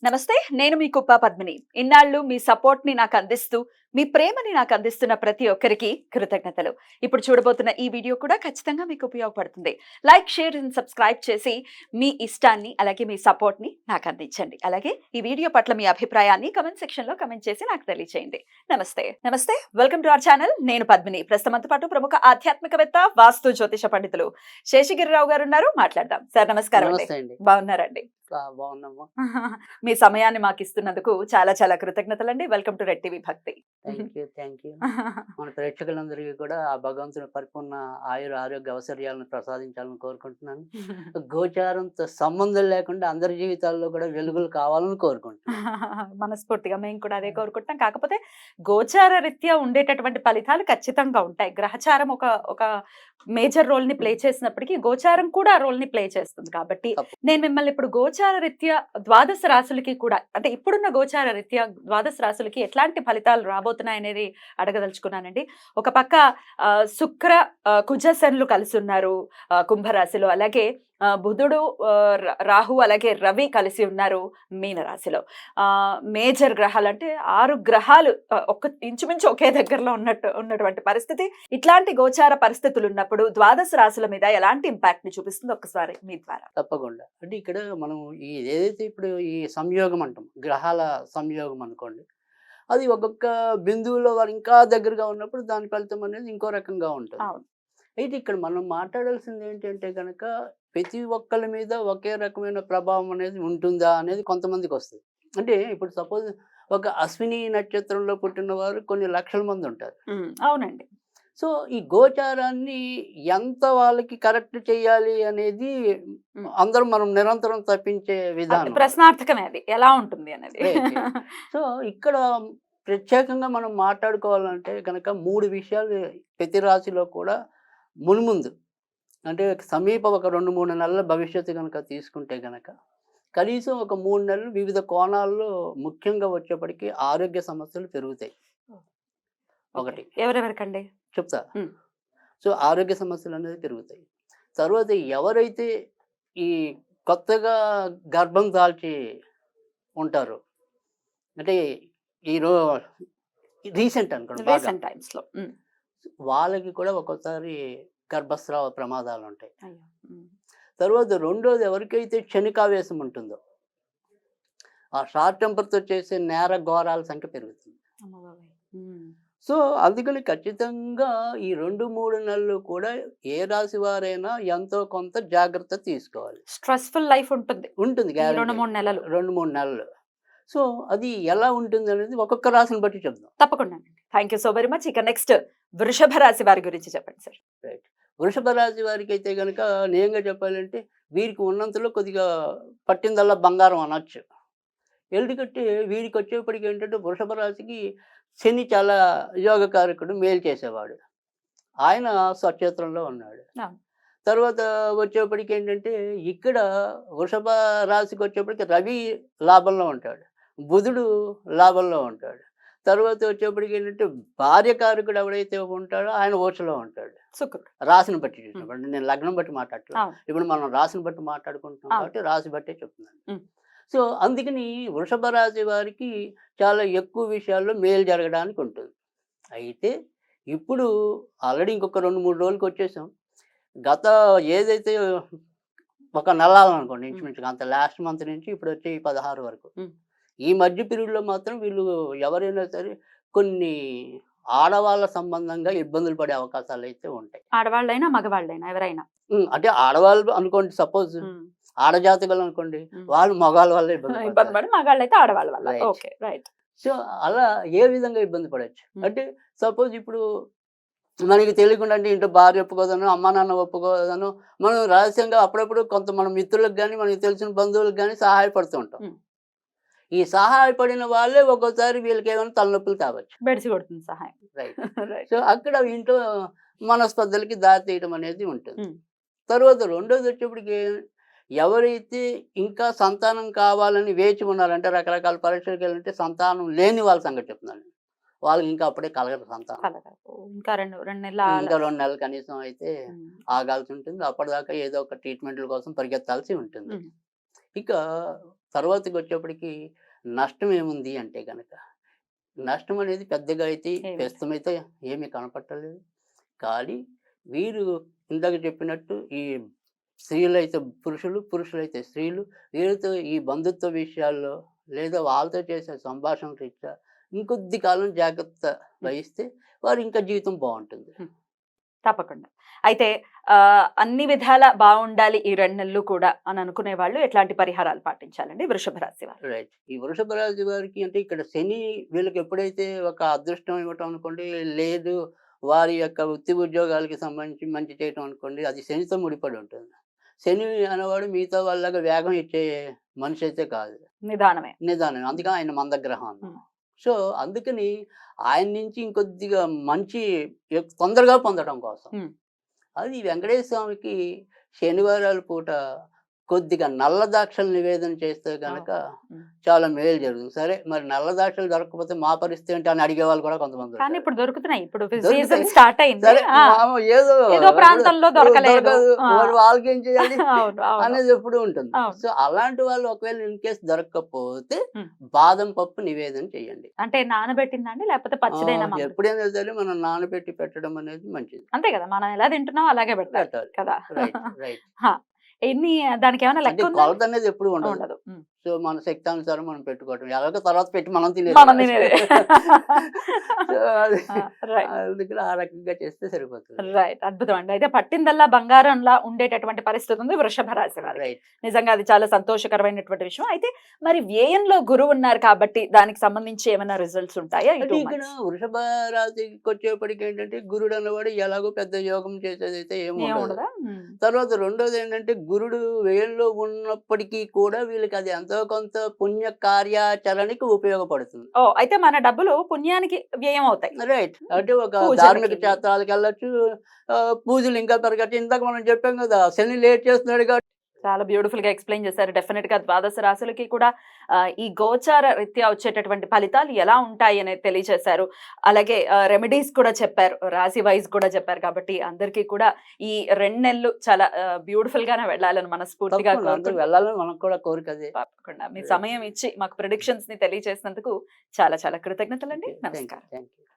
నమస్తే, నేను మీ కుప్ప పద్మిని. ఇన్నాళ్ళు మీ సపోర్ట్‌ని నాకందిస్తూ, మీ ప్రేమని నాకందిస్తున్న ప్రతి ఒక్కరికి కృతజ్ఞతలు. ఇప్పుడు చూడబోతున్న ఈ వీడియో కూడా ఖచ్చితంగా మీకు ఉపయోగపడుతుంది. లైక్, షేర్ అండ్ సబ్స్క్రైబ్ చేసి మీ ఇష్టాన్ని అలాగే మీ సపోర్ట్‌ని నాకందించండి. అలాగే ఈ వీడియో పట్ల మీ అభిప్రాయాన్ని కామెంట్ సెక్షన్‌లో కామెంట్ చేసి నాకు తెలియజేయండి. నమస్తే. Welcome to our channel. నేను పద్మిని. ప్రస్తుతంతో పాటు ప్రముఖ ఆధ్యాత్మికవేత్త, వాస్తు జ్యోతిష పండితులు శేషగిరిరావు గారు ఉన్నారు. మాట్లాడదాం. సార్ నమస్కారం అండి. నమస్తే అండి. బాగున్నారండి? బాగున్నాము. మీ సమయాన్ని మాకు ఇస్తున్నందుకు చాలా చాలా కృతజ్ఞతలండి. వెల్కమ్ టు రెడ్ టీవీ భక్తి. Thank you. మన ప్రేక్షకులందరికీ కూడా ఆ భగవంతుని పరిపూర్ణ ఆయుర ఆరోగ్య అవసర్యాలను ప్రసాదించాలని కోరుకుంటున్నాను. గోచారంతో సంబంధం లేకుండా అందరి జీవితాల్లో కూడా వెలుగులు కావాలని కోరుకుంటున్నాను. మనస్ఫూర్తిగా మేము కూడా అదే కోరుకుంటున్నాం. కాకపోతే గోచార రీత్యా ఉండేటటువంటి ఫలితాలు ఖచ్చితంగా ఉంటాయి. గ్రహచారం ఒక ఒక మేజర్ రోల్ ని ప్లే చేసినప్పటికీ గోచారం కూడా ఆ రోల్ ని ప్లే చేస్తుంది. కాబట్టి నేను మిమ్మల్ని ఇప్పుడు గోచార రీత్యా ద్వాదశ రాశులకి కూడా, అంటే ఇప్పుడున్న గోచార రీత్యా ద్వాదశ రాశులకి ఎట్లాంటి ఫలితాలు రాబోతున్నాయి అనేది అడగదలుచుకున్నానండి. ఒక పక్క శుక్ర కుజ శనులు కలిసి ఉన్నారు కుంభరాశిలో. అలాగే బుధుడు, రాహు అలాగే రవి కలిసి ఉన్నారు మీనరాశిలో. మేజర్ గ్రహాలు అంటే 6 గ్రహాలు ఇంచుమించు ఒకే దగ్గరలో ఉన్నటువంటి పరిస్థితి. ఇట్లాంటి గోచార పరిస్థితులు ఉన్నప్పుడు ద్వాదశ రాశుల మీద ఎలాంటి ఇంపాక్ట్ ని చూపిస్తుంది ఒక్కసారి మీ ద్వారా? తప్పకుండా. అంటే ఇక్కడ మనం ఏదైతే ఇప్పుడు ఈ సంయోగం అంటాం, గ్రహాల సంయోగం అనుకోండి, అది ఒక్కొక్క బిందువులో వారు ఇంకా దగ్గరగా ఉన్నప్పుడు దాని ఫలితం అనేది ఇంకో రకంగా ఉంటుంది. అయితే ఇక్కడ మనం మాట్లాడాల్సింది ఏంటంటే కనుక ప్రతి ఒక్కరి మీద ఒకే రకమైన ప్రభావం అనేది ఉంటుందా అనేది కొంతమందికి వస్తుంది. అంటే ఇప్పుడు సపోజ్ ఒక అశ్విని నక్షత్రంలో పుట్టిన వారు కొన్ని లక్షల మంది ఉంటారు. అవునండి. సో ఈ గోచారాన్ని ఎంత వాళ్ళకి కరెక్ట్ చేయాలి అనేది అందరం మనం నిరంతరం తప్పించే విధానం, ప్రశ్నార్థకమే అది ఎలా ఉంటుంది అనేది. సో ఇక్కడ ప్రత్యేకంగా మనం మాట్లాడుకోవాలంటే కనుక 3 విషయాలు ప్రతి రాశిలో కూడా మున్ముందు, అంటే సమీప ఒక 2-3 నెలల భవిష్యత్తు కనుక తీసుకుంటే కనుక కనీసం ఒక 3 నెలలు వివిధ కోణాల్లో ముఖ్యంగా వచ్చేప్పటికీ ఆరోగ్య సమస్యలు పెరుగుతాయి. ఒకటి ఎవరెవరికండి చెప్తా. సో ఆరోగ్య సమస్యలు అనేది పెరుగుతాయి. తర్వాత ఎవరైతే ఈ కొత్తగా గర్భం దాల్చి ఉంటారో, అంటే రీసెంట్ అనుకోండి, వాళ్ళకి కూడా ఒక్కోసారి గర్భస్రావ ప్రమాదాలు ఉంటాయి. తర్వాత రెండోది, ఎవరికైతే క్షణికావేశం ఉంటుందో ఆ షార్ట్ టెంపర్తో చేసే నేర ఘోరాల సంఖ్య పెరుగుతుంది. సో అందుకని ఖచ్చితంగా ఈ 2-3 నెలలు కూడా ఏ రాశి వారైనా ఎంతో కొంత జాగ్రత్త తీసుకోవాలి. స్ట్రెస్ఫుల్ లైఫ్ ఉంటుంది 2-3 నెలలు. 2-3 నెలలు. సో అది ఎలా ఉంటుంది అనేది ఒక్కొక్క రాశిని బట్టి చెప్దాం. తప్పకుండా. Thank you so very much. ఇక నెక్స్ట్ వృషభ రాశి వారి గురించి చెప్పండి సార్. రైట్. వృషభ రాశి వారికి అయితే కనుక నేరుగా చెప్పాలంటే వీరికి ఉన్నంతలో కొద్దిగా పట్టిందల్లా బంగారం అనొచ్చు. ఎందుకంటే వీరికి వచ్చేప్పటికి ఏంటంటే వృషభ రాశికి శని చాలా యోగకారకుడు, మేలు చేసేవాడు. ఆయన స్వక్షేత్రంలో ఉన్నాడు. తర్వాత వచ్చేప్పటికి ఏంటంటే ఇక్కడ వృషభ రాశికి వచ్చేప్పటికి రవి లాభంలో ఉంటాడు, బుధుడు లాభంలో ఉంటాడు. తర్వాత వచ్చేప్పటికి ఏంటంటే భార్యకారకుడు ఎవడైతే ఉంటాడో ఆయన ఓచలో ఉంటాడు. శుక్రుడు రాశిని బట్టి చూసినప్పుడు, నేను లగ్నం బట్టి మాట్లాడలేదు, ఇప్పుడు మనం రాశిని బట్టి మాట్లాడుకుంటున్నాం కాబట్టి రాశి బట్టే చెప్తున్నాను. సో అందుకని వృషభ రాశి వారికి చాలా ఎక్కువ విషయాల్లో మేలు జరగడానికి ఉంటుంది. అయితే ఇప్పుడు ఆల్రెడీ ఇంకొక 2-3 రోజులకి వచ్చేసాం. గత ఏదైతే ఒక నెలాలనుకోండి ఇంచుమించుగా, అంత లాస్ట్ మంత్ నుంచి ఇప్పుడు వచ్చే ఈ 16 వరకు, ఈ మధ్య పీరియడ్లో మాత్రం వీళ్ళు ఎవరైనా సరే కొన్ని ఆడవాళ్ళ సంబంధంగా ఇబ్బందులు పడే అవకాశాలు అయితే ఉంటాయి. ఆడవాళ్ళైనా మగవాళ్ళైనా ఎవరైనా, అంటే ఆడవాళ్ళు అనుకోండి, సపోజ్ ఆడజాతకులు అనుకోండి, వాళ్ళు మగవాళ్ళ వల్ల ఇబ్బంది పడి, మగాళ్ళు అయితే ఆడవాళ్ళ వల్ల. Okay, right. సో అలా ఏ విధంగా ఇబ్బంది పడవచ్చు అంటే, సపోజ్ ఇప్పుడు మనకి తెలియకుండా, అంటే ఇంట్లో భార్య ఒప్పుకోదను, అమ్మా నాన్న ఒప్పుకోదను, మనం రహస్యంగా అప్పుడప్పుడు కొంత మన మిత్రులకు కానీ మనకి తెలిసిన బంధువులకు కానీ సహాయపడుతూ ఉంటాం. ఈ సహాయపడిన వాళ్ళే ఒక్కోసారి వీళ్ళకి ఏమైనా తలనొప్పులు కావచ్చు, బెడిసి కొడుతుంది సహాయం. రైట్. సో అక్కడ ఇంట్లో మనస్పర్ధలకి దారి తీయడం అనేది ఉంటుంది. తర్వాత రెండోది వచ్చేప్పటికి, ఎవరైతే ఇంకా సంతానం కావాలని వేచి ఉన్నారంటే, రకరకాల పరీక్షలకు వెళ్ళింటే సంతానం లేని వాళ్ళ సంగతి చెప్తున్నాను, వాళ్ళకి ఇంకా అప్పుడే కలగదు సంతానం. ఇంకా 2 నెలలు కనీసం అయితే ఆగాల్సి ఉంటుంది. అప్పటిదాకా ఏదో ఒక ట్రీట్మెంట్ల కోసం పరిగెత్తాల్సి ఉంటుంది. ఇక తర్వాతకి వచ్చేప్పటికి నష్టం ఏముంది అంటే గనక, నష్టం అనేది పెద్దగా అయితే ఏమి? ప్రస్తుతం అయితే ఏమీ కనపట్టలేదు. కానీ వీరు ఇందాక చెప్పినట్టు ఈ స్త్రీలైతే పురుషులు, పురుషులైతే స్త్రీలు వీరితో ఈ బంధుత్వ విషయాల్లో లేదా వాళ్ళతో చేసే సంభాషణ రీత్యా ఇంకొద్ది కాలం జాగ్రత్త వహిస్తే వారి ఇంకా జీవితం బాగుంటుంది. తప్పకుండా. అయితే అన్ని విధాల బాగుండాలి ఈ 2 నెలలు కూడా అని అనుకునే వాళ్ళు ఎట్లాంటి పరిహారాలు పాటించాలండి వృషభ రాశి వారు? రైట్. ఈ వృషభ రాశి వారికి అంటే ఇక్కడ శని వీళ్ళకి ఎప్పుడైతే ఒక అదృష్టం ఇవ్వటం అనుకోండి, లేదు వారి యొక్క వృత్తి ఉద్యోగాలకి సంబంధించి మంచి చేయటం అనుకోండి, అది శనితో ముడిపడి ఉంటుంది. శని అనేవాడు మిగతా వాళ్ళగా వేగం ఇచ్చే మనిషి అయితే కాదు. నిదానమే. నిదానం. అందుకని ఆయన మందగ్రహం అన్నాం. ఉమ్. సో అందుకని ఆయన నుంచి ఇంకొద్దిగా మంచి తొందరగా పొందడం కోసం ఉమ్. అది వెంకటేశ్వర స్వామికి శనివారాల పూట కొద్దిగా నల్ల ద్రాక్షలు నివేదన చేస్తే గనక ఉమ్. చాలా మేలు జరుగుతుంది. సరే మరి నల్ల ద్రాక్షలు దొరకకపోతే మా పరిస్థితి ఏంటి అని అడిగే వాళ్ళు కూడా కొంతమంది కానీ ఉంటారు. ఇప్పుడు దొరుకుతున్నాయి. ఇప్పుడు దొరుకుతాయి. సీజన్ స్టార్ట్ అయింది. సరే ఆ, ఏదో ఏదో ప్రాంతంలో దొరకలేదు. దొరకదు. ఆ. మరి వాళ్ళకి ఏం చేయాలి అవును, అవును. అనేది ఎప్పుడు ఉంటుంది. అవును. సో అలాంటి వాళ్ళు ఒకవేళ ఇన్ కేసు దొరకకపోతే ఉమ్. బాదం పప్పు నివేదన చేయండి. అంటే నానబెట్టిందండి లేకపోతే పచ్చిదైనా మామూలు? ఎప్పుడైనా సరే మనం నానబెట్టి పెట్టడం అనేది మంచిది. అంతే కదా, మనం ఎలా తింటున్నాం అలాగే పెట్టాలి పెట్టాలి. కదా. Right right. ఎన్ని దానికి ఏమైనా అంటే లెక్క ఉందా? కొలత అనేది ఎప్పుడు ఉండదు. ఉండదు. ఉమ్. సో మన శక్తానుసారం మనం పెట్టుకోవటం ఎలాగో తర్వాత పెట్టి మనం మనం తినేదే. సో అది రైట్. అందుకని ఆ రకంగా చేస్తే సరిపోతుంది. రైట్. అద్భుతం అండి. అయితే పట్టిందల్లా బంగారంలా ఉండేటటువంటి పరిస్థితి ఉంది వృషభ రాశి వారికి. రైట్. నిజంగా అది చాలా సంతోషకరమైనటువంటి విషయం. అయితే మరి వ్యయంలో గురువు ఉన్నారు కాబట్టి దానికి సంబంధించి ఏమైనా రిజల్ట్స్ ఉంటాయా? అంటే ఇక్కడ వృషభ రాశికి వచ్చేప్పటికి ఏంటంటే గురుడు అన్నవాడు ఎలాగో పెద్ద యోగం చేసేది అయితే ఏమి ఉండదు. ఏముండదా? తర్వాత రెండోది ఏంటంటే గురుడు వ్యయంలో ఉన్నప్పటికీ కూడా వీళ్ళకి అది ఎంతో కొంత పుణ్య కార్యాచరణకి ఉపయోగపడుతుంది. ఓ, అయితే మన డబ్బులు పుణ్యానికి వ్యయం అవుతాయి. రైట్. అంటే ఒక పూజలకి. ధార్మిక క్షేత్రాలకు వెళ్ళొచ్చు, పూజలు ఇంకా పెరగచ్చు. ఇందాక మనం చెప్పాం కదా శని లేట్ చేస్తున్నాడు కాబట్టి. చాలా బ్యూటిఫుల్ గా ఎక్స్ప్లెయిన్ చేశారు. డెఫినెట్ గా ద్వాదశ రాశులకి కూడా ఈ గోచార రీత్యా వచ్చేటటువంటి ఫలితాలు ఎలా ఉంటాయి అనేది తెలియజేశారు. అలాగే రెమెడీస్ కూడా చెప్పారు, రాశి వైజ్ కూడా చెప్పారు. కాబట్టి అందరికీ కూడా ఈ 2 నెలలు చాలా బ్యూటిఫుల్ గానే వెళ్ళాలని మనస్ఫూర్తిగా తప్పకుండా అందరూ వెళ్ళాలని మనకు కూడా కోరిక అదే. తప్పకుండా మీ సమయం ఇచ్చి మాకు ప్రిడిక్షన్స్ ని తెలియజేసినందుకు చాలా చాలా కృతజ్ఞతలండి. నమస్కారం. Thank you.